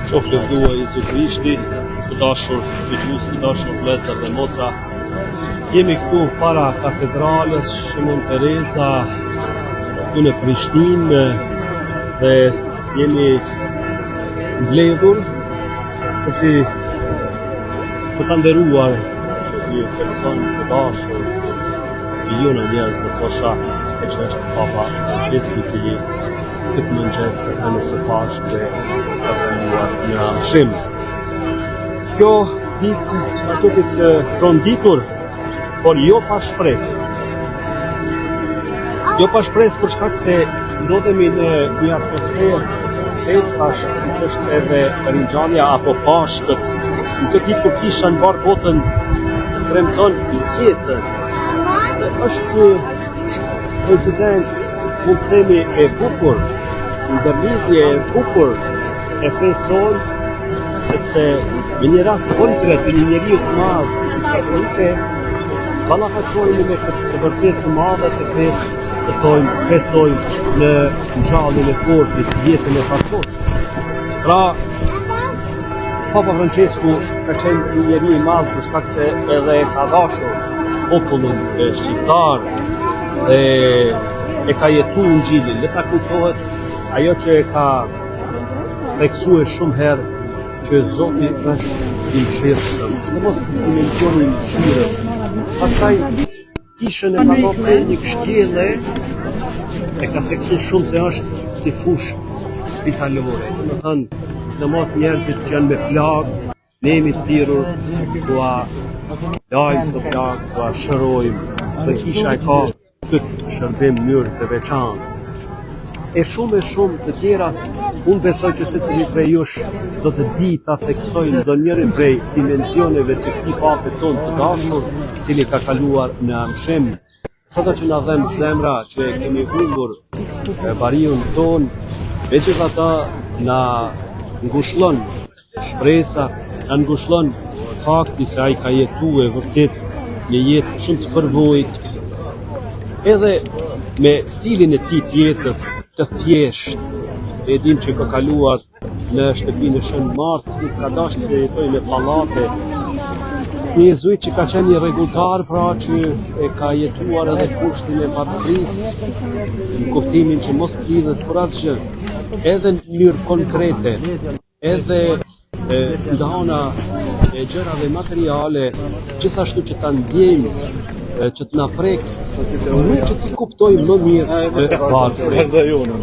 Qoftë lëvdua Jezu Krishti, të dashur dëgjues, të dashur vëllezër dhe motra. Jemi këtu para katedrales Shënon Tereza këtu në Prishtinë dhe jemi mbledhur për ta nderuar një person të dashur miliona njerëz të thosha e që është Papa Francesku, i cili këtë mëngjes të hënës së Pashkve ka kaluar në amshim. Kjo ditë ka qenë të tronditur, por jo pa shpresë. Jo pa shpresë për shkak se ndodhemi në një atmosferë festash, siç është edhe ringjallja apo Pashkët. Në këtë ditë kur kisha mbar botën kremton jetën. Dhe është një koincidencë, mund të themi, e bukur, ndërlidhje e bukur e fesë sonë, sepse në një rast konkret të një njeriu të madh, që katolike, ballafaqohemi me këtë të vërtet të madhe të fesë, fesojmë në ngjalljen e korpit, jetën e pasosur. Pra, Papa Francesku ka qenë një njeri i madh për shkak se edhe e ka dashur popullin shqiptar dhe e ka jetuar Ungjillin. Le ta kuptohet ajo që e ka theksuar shumë herë, që Zoti është i mëshirshëm, sidomos në dimensionin e mëshirës. Pastaj kishën e ka dhënë një kështjellë, e ka theksuar shumë se është si fushë spitalore. Domethënë, sidomos njerëzit që janë me plagë, ne jemi të thirrur tua lajmë të plagë, tua shërojmë, dhe kisha e ka këtë shërbim në mënyrë të veçantë. E shumë të tjeras, unë besoj që secili prej jush do të di ta theksojë ndonjërin prej dimensioneve të këtij pape tonë të dashur, i cili ka kaluar në amshim. Sado që na dhem zemra që kemi humbur bariun ton, megjithatë na ngushëllon shpresa, na ngushëllon fakti se ai ka jetuar vërtet një jetë shumë të përvojtë, edhe me stilin e tij të jetës të thjeshtë. E dim që ka kaluar në shtëpinë e Shën Martës, nuk ka dashur të jetojë në pallate. Një jezuit që ka qenë një rregulltar, pra që e ka jetuar edhe kushtin e varfërisë, në kuptimin që mos lidhet për asgjë, edhe në mënyrë konkrete, edhe ndana e gjërave materiale, gjithashtu që ta ndjejmë, që të na prek, që të kuptojmë më mirë të varfërin.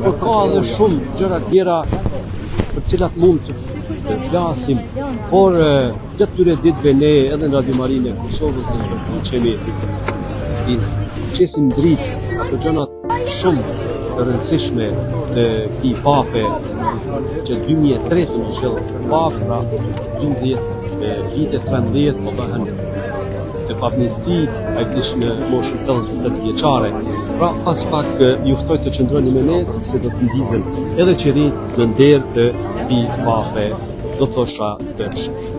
Por ka edhe shumë gjëra tjera për cilat mund të flasim, por gjatë këtyre ditëve ne edhe në Radio Marinë e Kosovës ne qesim dritë ato gjërat shumë të rëndësishme të këtij pape që 2003 në zgjodh papë, pra 12 vite 13 po bëhen të papnisti, ai vdiq në moshën 88 vjeçare. Pra pas pak ju ftoj të qëndroni me ne, sepse do të ndizem edhe qëri në nder të këtij pape, do thosha të shkë.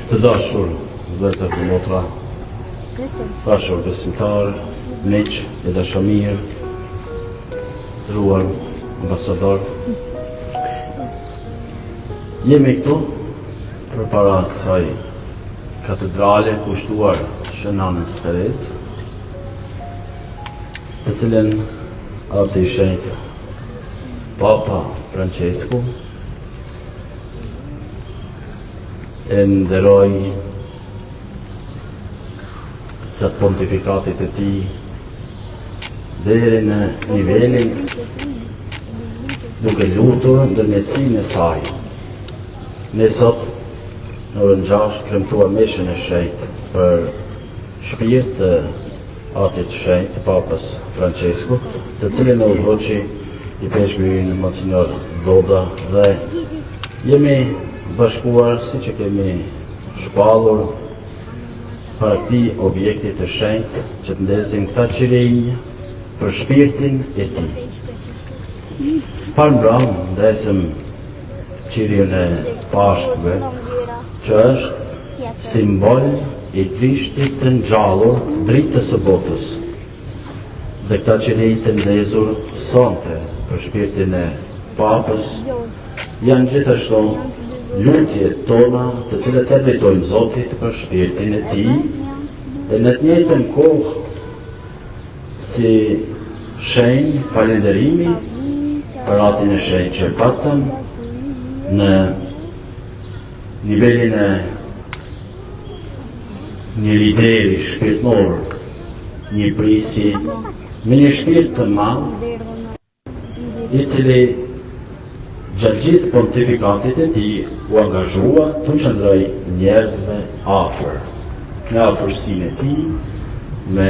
Të dashur, vëllezër dhe motra, dashur besimtar, miq e dashamirë, nderuar ambasador, jemi këtu përpara kësaj katedrale kushtuar Shënanës Teresë, të cilën Ati i Shenjtë Papa Francesku e nderoj gjatë pontifikatit e tij deri në nivelin duke lutur ndërmjetësinë e saj. Ne sot në orën 6 kremtuar meshën e shenjtë për shpirt të Atit Shenjtë Papës Francesku, të cilin e udhëhoqi i peshqbyrin Monsignor Doda, dhe jemi bashkuar si që kemi shpallur para këtij objekti të shenjtë që të ndesim këta qirinj për shpirtin e tij. Parëmbram ndesëm qirjen e Pashkëve, që është simbol i Krishtit të ngjallur, dritës së botës. Dhe këta qirinj të ndezur sonte për shpirtin e Papës janë gjithashtu lutjet tona të cilat e drejtojmë Zotit për shpirtin e Tij, dhe në të njëjtën kohë si shenjë falënderimi për atin e shenjë që patëm në nivelin e një lideri shpirtnor, një prisi me një shpirt të madh, i cili gjatë gjithë pontifikatit e tij u angazhua të qëndroj njerëzve afër, me afërsinë e tij, me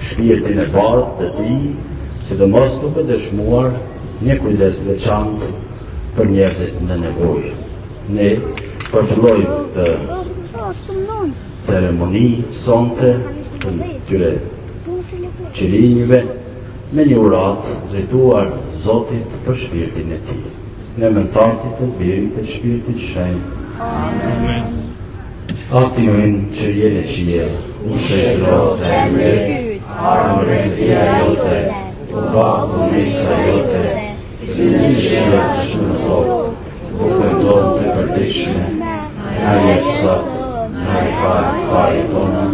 shpirtin e bardhë të tij, sidomos duke dëshmuar një kujdes veçantë për njerëzit në nevojë. Ne përfillojmë të ceremoni sonte të tyre qirinjve me një uratë drejtuar Zotit për shpirtin e Tij. Në mentatit të Birit e Shpirtit Shenjtë. Amen. Ati ynë që jene qiell, u shëtëro të emri, armëria jote, të baku misa jote, si në qiell të shmë tokë, bukën tonë të përdishme, na jetë sot, na i fari tonë,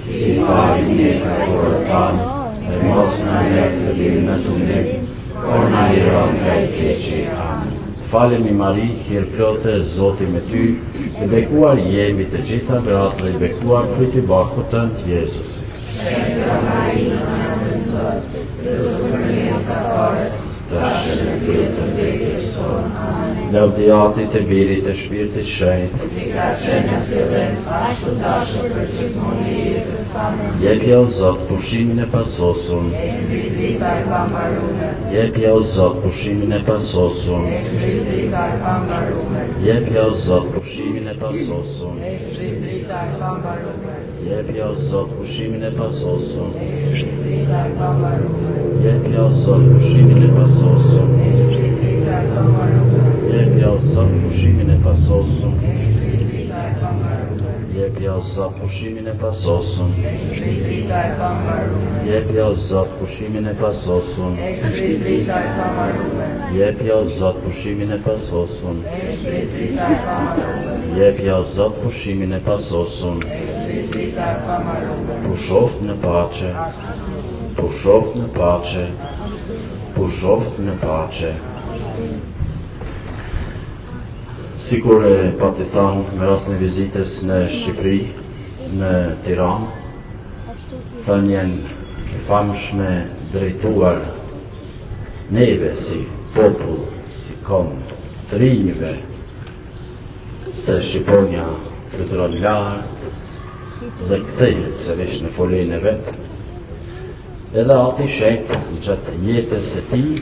si fari një ka kurë tanë, dhe mos na jetë të linë në të ndikë, por na liron nga i keqi. Amen. Falemi Mari, hir plotë, Zoti me ty, të bekuar jemi të gjitha gratë dhe i bekuar fruit i barkut tënd, Jezus. Shënda Maria, Mater e Zotit, lutu për ne peccatorët, tash në fillin të vdekjes sonë. Amen. Laudeati te Birit e Shpirtit Shenjtë, Si ka qenë në fillim, ashtu dashur për gjithmonë i jetës. Amen. jepja o Zot pushimin e pasosur, Drita e pambaruar, jepja o Zot pushimin e pasosur, drita e pambaruar, jepja o Zot pushimin e pasosur, drita e pambaruar, jepja o Zot pushimin e pasosur, drita e pambaruar, jepja o Zot pushimin e pasosur, drita e pambaruar, jepja o Zot pushimin e pasosur, drita e pambaruar, jepja o Zot pushimin e pasosur, drita e pambaruar, jepja o Zot pushimin e pasosur, drita e pambaruar, jepja o Zot pushimin e pasosur, drita e pambaruar, jepja o Zot pushimin e pasosur, drita e pambaruar. pushoft në pace, pushoft në pace, pushoft në pace. Sikur e pati thanë me rastin e vizitës në Shqipëri, në Tiranë, thënë janë famshme drejtuar neve si popull, si kom të rinjve, se Shqiponia fluturon lartë dhe kthehet sërish në folin e vetë. Edhe ati shenjtë gjatë jetës e tij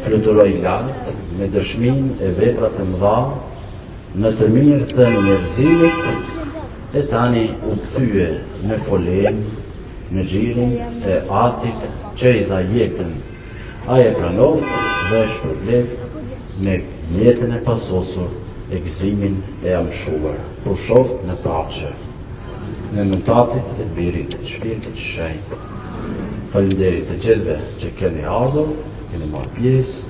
fluturoi lartë me dëshminë e veprat e mëdha në të mirë të njerëzimit e tani u kthye në folin, në xhirin e atit që i dha jetën. Ai e pranoi dhe e shpërblet me jetën e pasosur e gëzimin e amshuar. Pushoft në pace. Në mëntatit të Birit të Shpirtit Shenjtë. Faleminderit të gjithëve që keni ardhur, keni marrë pjesë,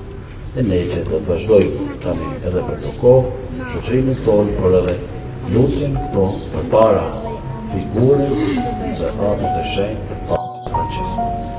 e ne që do të vazhdojmë tani edhe për këtë kohë, shoqërimin tonë, por edhe lutjen këto përpara figurës së Atit të Shenjtë të Papës Francisco.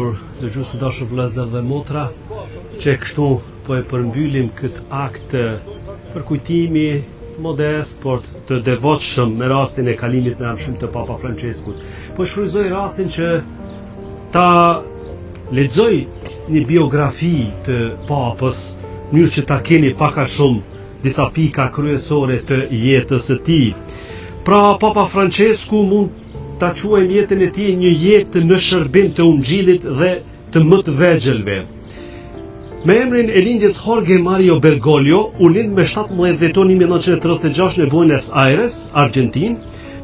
Të gjusë dashur vëllezër dhe motra, që kështu po e përmbyllim këtë akt për kujtimi modest, por të devotshëm me rastin e kalimit në arshim të Papa Franceskut. Po shfrytëzoj rastin që ta lexoj një biografi të Papës, në mënyrë që ta keni pak a shumë disa pika kryesore të jetës së tij. Pra, Papa Francesku mund ta quajmë jetën e tij një jetë në shërbim të Ungjillit dhe të më të vegjëlve. Me emrin e lindjes Jorge Mario Bergoglio, u lind me 17 dhjetor 1936 në Buenos Aires, Argentinë,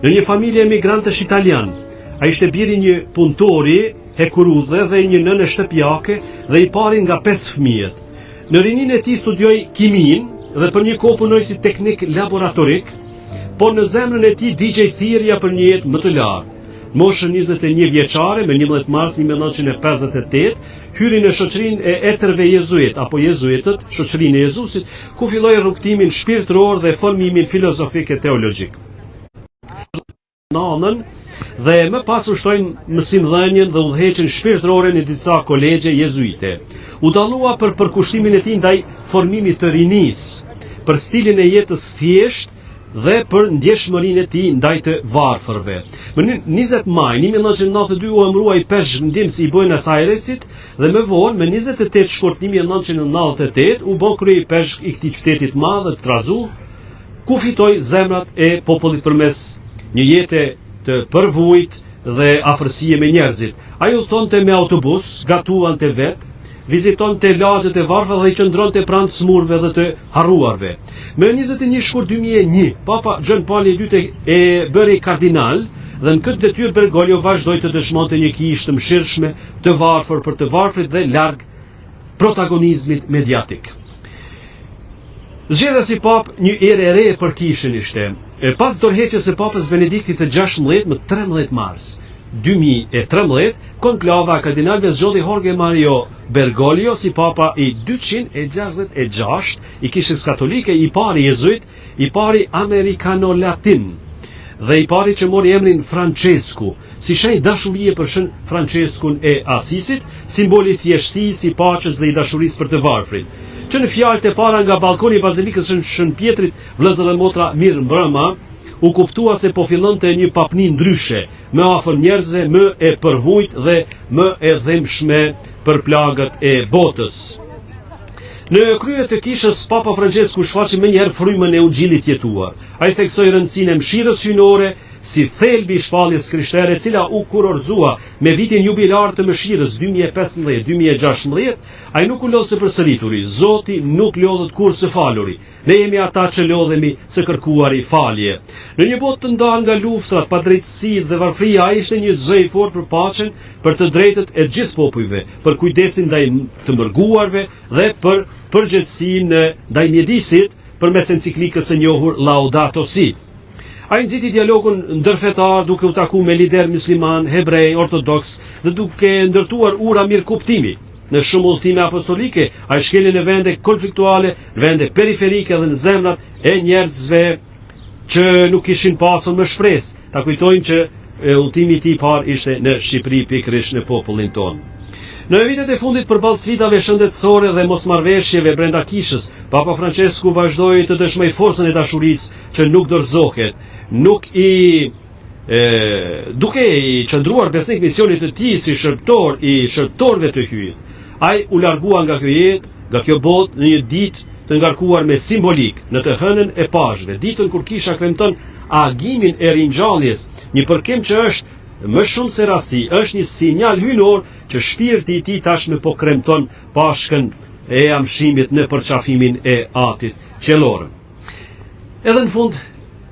në një familje emigrantësh italian. Ai ishte biri një punëtori, hekurudhe dhe një nënë shtëpiake dhe i pari nga 5 fëmijët. Në rininë e tij studioi kimin dhe për një kohë punoi si teknik laboratorik, por në zemrën e tij digjej thirrja për një jetë më të lartë. Në moshën 21 vjeçare, me 11 mars 1958, hyri në shoqërinë e etërve jezuit apo jezuitët, shoqërinë e Jezusit, ku filloi rrugtimin shpirtëror dhe formimin filozofik e teologjik. Nanën dhe më pas ushtroi mësimdhënien dhe udhëheqjen shpirtërore në disa kolegje jezuite. U dallua për përkushtimin e tij ndaj formimit të rinisë, për stilin e jetës thjesht dhe për ndjeshmërinë e tij ndaj të varfërve. Më 20 maj 1992 u emërua peshqndimës i Buenos Airesit dhe më vonë, me 28 shkurt 1998, u bë kryepeshk i këtij qyteti të madh të trazull, ku fitoi zemrat e popullit përmes një jete të përvujt dhe afërsie me njerëzit. Ai udhtonte me autobus, gatuante vetë, vizitonte lagjet e varfëve dhe i qëndronte pranë smurve dhe të harruarve. Me 21 shkurt 2001, Papa John Paul II e bëri kardinal dhe në këtë detyrë Bergoglio vazhdoi të dëshmonte një kishë të mëshirshme, të varfër për të varfrit dhe larg protagonizmit mediatik. Zgjedhja si pap një erë e re për kishën ishte. Pas dorëheqjes së Papës Benediktit të 16 më 13 mars 2013, konklava e kardinalëve zgjodhi Jorge Mario Bergoglio si papa i 266 i kishës katolike, i pari jezuit, i pari amerikano-latin dhe i pari që mori emrin Francesku, si shenjë dashurie për Shën Franceskun e Asisit, simboli thjeshtësisë, i paqes dhe i dashurisë për të varfrit. Që në fjalët e para nga balkoni i Bazilikës së Shën Pjetrit, vëllezër dhe motra, mirë mbrëma, u kuptua se po fillonte një papni ndryshe, më afër njerëzve, më e përvujt dhe më e dhëmshme për plagët e botës. Në krye të kishës, Papa Francesku shfaqi menjëherë frymën e Ungjillit jetuar. Ai theksoi rëndësinë e mëshirës hyjnore si thelbi i shpalljes krishtere, e cila u kurorzua me vitin jubilar të mëshirës 2015-2016. Ai nuk u lodh së përsërituri, Zoti nuk lodhet kur së faluri. Ne jemi ata që lodhemi së kërkuari falje. Në një botë të ndarë nga luftrat, padrejtësitë dhe varfëria, ai ishte një zë i fortë për paqen, për të drejtët e gjithë popujve, për kujdesin ndaj të mërguarve dhe për përgjegjësinë ndaj mjedisit përmes enciklikës së njohur Laudato Si. Ai nxiti dialogun ndërfetar duke u takuar me lider musliman, hebrej, ortodoks dhe duke ndërtuar ura mirëkuptimi. Në shumë udhëtime apostolike, ai shkeli në vende konfliktuale, në vende periferike dhe në zemrat e njerëzve që nuk kishin pasur më shpresë. Ta kujtojmë që udhëtimi i tij i parë ishte në Shqipëri, pikërisht në popullin tonë. Në vitet e fundit përballë sfidave shëndetësore dhe mosmarrveshjeve brenda kishës, Papa Francesku vazhdoi të dëshmojë forcën e dashurisë që nuk dorëzohet, duke i qëndruar besnik misionit të tij si shërptor i shërptorëve të hyjit. Ai u largua nga kjo jetë, nga kjo botë në një ditë të ngarkuar me simbolik, në të hënën e pashëve, ditën kur kisha kremton agimin e ringjalljes, një përkem që është më shumë se rasi, është një sinjal hyjnor që shpirti i tij tashmë po kremton pashkën e amshimit në përqafimin e atit qellor. Edhe në fund,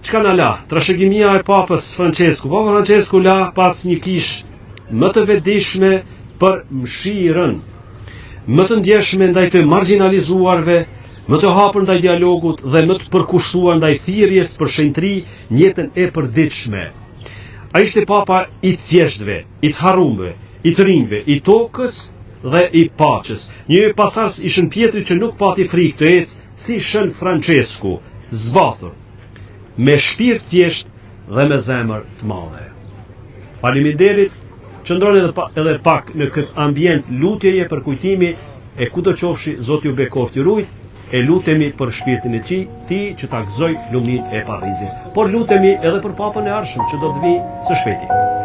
çka na la? Trashëgimia e Papës Francesku. Papa Francesku la pas një kishë më të vetëdijshme për mëshirën, më të ndjeshme ndaj të marginalizuarve, më të hapur ndaj dialogut dhe më të përkushtuar ndaj thirrjes për shenjtëri në jetën e përditshme. Ai ishte papa i thjeshtëve, i të harruarve, i të rinjve, i tokës dhe i paqes. Një pasardhës i Shën Pjetrit që nuk pati frikë të ecë si Shën Francesku, zbathur, me shpirt thjesht dhe me zemër të madhe. Faleminderit qëndroni edhe pak në këtë ambient lutjeje për kujtimi e kudo qofshi Zoti ju bekoft ju rujt, e lutemi për shpirtin e ti që ta gëzoj lumnin e Parrizit. Por lutemi edhe për Papën e Ardhshëm që do të vijë së shpejti.